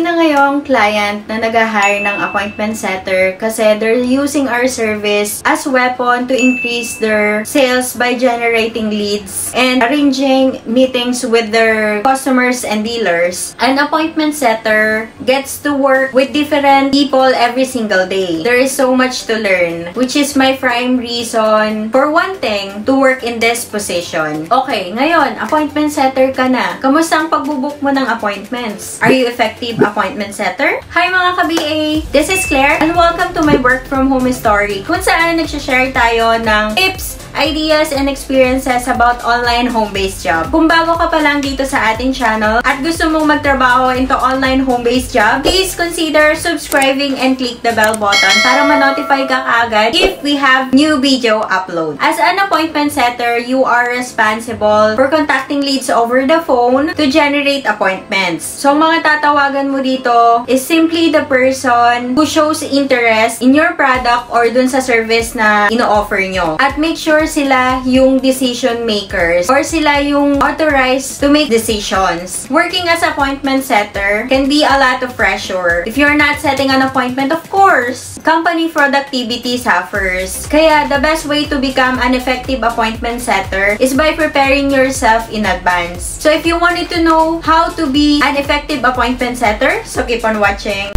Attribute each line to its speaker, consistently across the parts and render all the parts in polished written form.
Speaker 1: Marami na ngayong client na nag-hire ng appointment setter kasi they're using our service as weapon to increase their sales by generating leads and arranging meetings with their customers and dealers. An appointment setter gets to work with different people every single day. There is so much to learn, which is my prime reason for wanting to work in this position. Okay, ngayon, appointment setter ka na. Kamusta ang pagbubook mo ng appointments? Are you effective appointment setter? Hi mga ka-BA! This is Claire and welcome to my work from home story kung saan nagsishare tayo ng tips, ideas, and experiences about online home-based job. Kung bago ka pa lang dito sa ating channel at gusto mong magtrabaho into online home-based job, please consider subscribing and click the bell button para ma-notify ka kaagad if we have new video upload. As an appointment setter, you are responsible for contacting leads over the phone to generate appointments. So, mga tatawagan mo dito is simply the person who shows interest in your product or dun sa service na ino-offer nyo. At make sure sila yung decision makers or sila yung authorized to make decisions. Working as appointment setter can be a lot of pressure. If you're not setting an appointment, of course, company productivity suffers. Kaya the best way to become an effective appointment setter is by preparing yourself in advance. So if you wanted to know how to be an effective appointment setter, so keep on watching.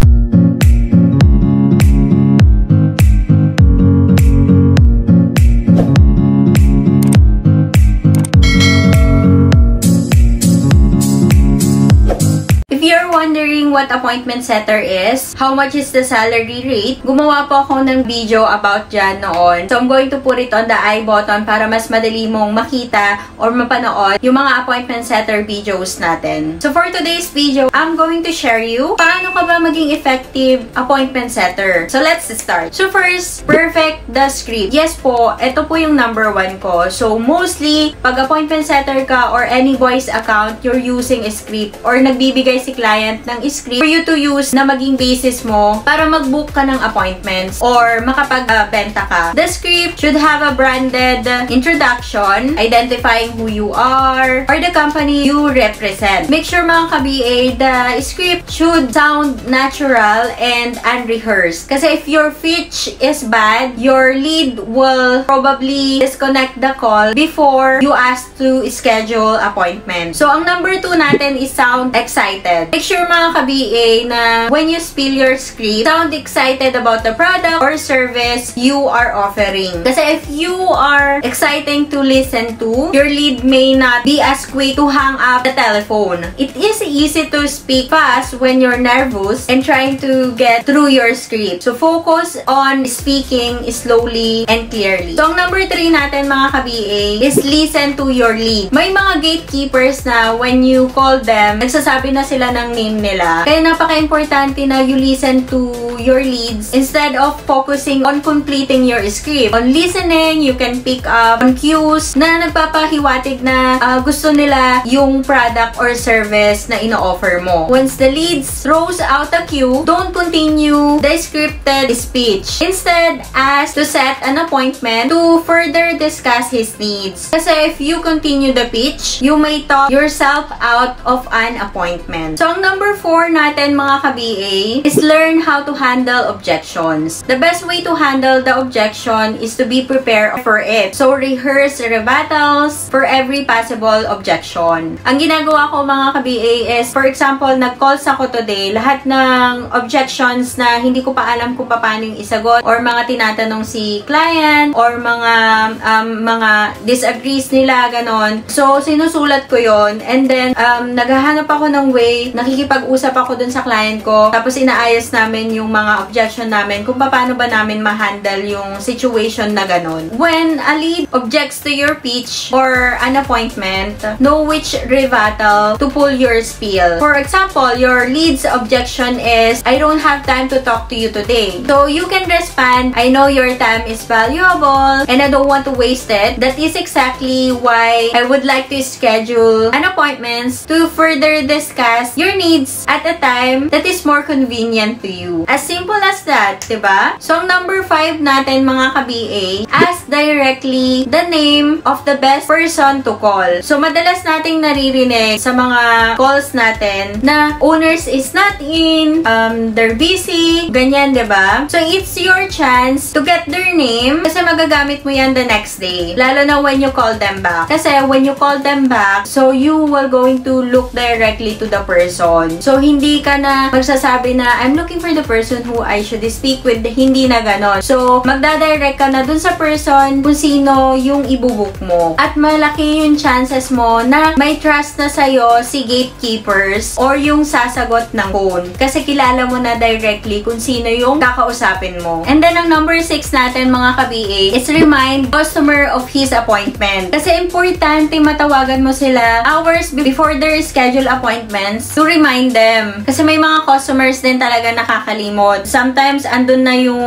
Speaker 1: Wondering what appointment setter is, how much is the salary rate, gumawa po ako ng video about dyan noon. So, I'm going to put it on the I button para mas madali mong makita or mapanood yung mga appointment setter videos natin. So, for today's video, I'm going to share you paano ka ba maging effective appointment setter. So, let's start. So, first, perfect the script. Yes po, ito po yung number 1 ko. So, mostly, pag appointment setter ka or any voice account, you're using a script or nagbibigay si client ng script for you to use na maging basis mo para mag-book ka ng appointments or makapag-benta ka. The script should have a branded introduction, identifying who you are or the company you represent. Make sure mga ka-BA, the script should sound natural and unrehearsed. Kasi if your pitch is bad, your lead will probably disconnect the call before you ask to schedule appointment. So, ang number 2 natin is sound excited. Make sure mga ka-BA na when you spill your script, sound excited about the product or service you are offering. Kasi if you are exciting to listen to, your lead may not be as quick to hang up the telephone. It is easy to speak fast when you're nervous and trying to get through your script. So, focus on speaking slowly and clearly. So, ang number 3 natin mga ka-BA is listen to your lead. May mga gatekeepers na when you call them, nagsasabi na sila ng name nila. Kaya napaka-importante na you listen to your leads instead of focusing on completing your script. On listening, you can pick up on cues na nagpapahiwatig na gusto nila yung product or service na ino-offer mo. Once the leads throws out a cue, don't continue the scripted speech. Instead, ask to set an appointment to further discuss his needs. Kasi if you continue the pitch, you may talk yourself out of an appointment. So, ang number 4 natin mga ka-BA is learn how to handle objections. The best way to handle the objection is to be prepared for it. So, rehearse rebuttals for every possible objection. Ang ginagawa ko mga ka-BA is, for example, nag-calls ako today, lahat ng objections na hindi ko pa alam kung paano yung isagot or mga tinatanong si client or mga disagrees nila, ganon. So, sinusulat ko yon and then, naghahanap ako ng way, nakikipag-usap ako dun sa client ko, tapos inaayos namin yung mga objection namin kung paano ba namin ma-handle yung situation na ganon. When a lead objects to your pitch or an appointment, know which rebuttal to pull your spiel. For example, your lead's objection is, I don't have time to talk to you today. So, you can respond, I know your time is valuable and I don't want to waste it. That is exactly why I would like to schedule an appointment to further discuss your needs at a time that is more convenient to you. As As simple as that, diba? So, ang number 5 natin, mga ka-BA, ask directly the name of the best person to call. So, madalas nating naririnig sa mga calls natin na owners is not in, they're busy, ganyan, diba? So, it's your chance to get their name kasi magagamit mo yan the next day. Lalo na when you call them back. Kasi when you call them back, so you will going to look directly to the person. So, hindi ka na magsasabi na, I'm looking for the person who I should speak with. Hindi na ganon. So, magdadirect ka na dun sa person kung sino yung ibubuk mo. At malaki yung chances mo na may trust na sa'yo si gatekeepers or yung sasagot ng phone. Kasi kilala mo na directly kung sino yung kakausapin mo. And then, ang number 6 natin, mga ka-BA, is remind customer of his appointment. Kasi importante matawagan mo sila hours before their scheduled appointments to remind them. Kasi may mga customers din talaga nakakalimot. Sometimes, andun na yung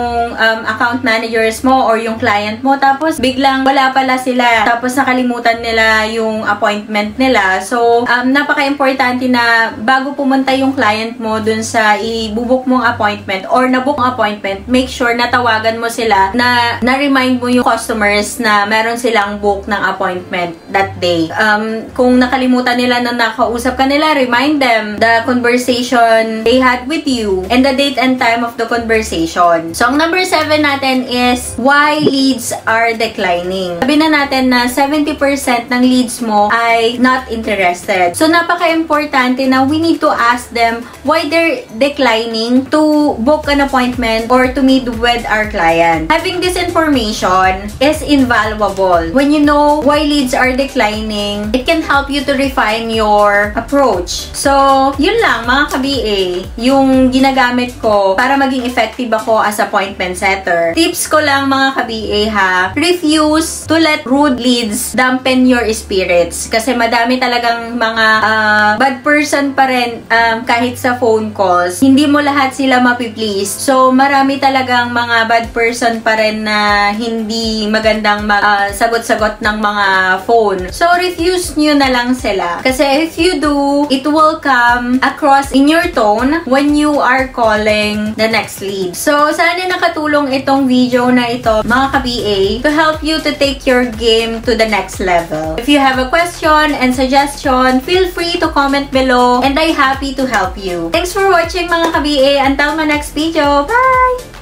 Speaker 1: account managers mo or yung client mo, tapos biglang wala pala sila. Tapos nakalimutan nila yung appointment nila. So, napaka-importante na bago pumunta yung client mo dun sa ibubuk mong appointment or nabook appointment, make sure na tawagan mo sila na na-remind mo yung customers na meron silang book ng appointment that day. Kung nakalimutan nila na nakausap ka nila, remind them the conversation they had with you and the date and time of the conversation. So, ang number 7 natin is why leads are declining. Sabi na natin na 70% ng leads mo ay not interested. So, napaka-importante na we need to ask them why they're declining to book an appointment or to meet with our client. Having this information is invaluable. When you know why leads are declining, it can help you to refine your approach. So, yun lang mga ka-BA, yung ginagamit ko para maging effective ako as appointment setter. Tips ko lang mga ka-BA ha, refuse to let rude leads dampen your spirits. Kasi madami talagang mga bad person pa rin kahit sa phone calls. Hindi mo lahat sila mapiplease. So, marami talagang mga bad person pa rin na hindi magandang sagot-sagot ng mga phone. So, refuse nyo na lang sila. Kasi if you do, it will come across in your tone when you are calling the next lead. So, sana nakatulong itong video na ito, mga ka-BA, to help you to take your game to the next level. If you have a question and suggestion, feel free to comment below and I'm happy to help you. Thanks for watching mga ka-BA. Until my next video. Bye!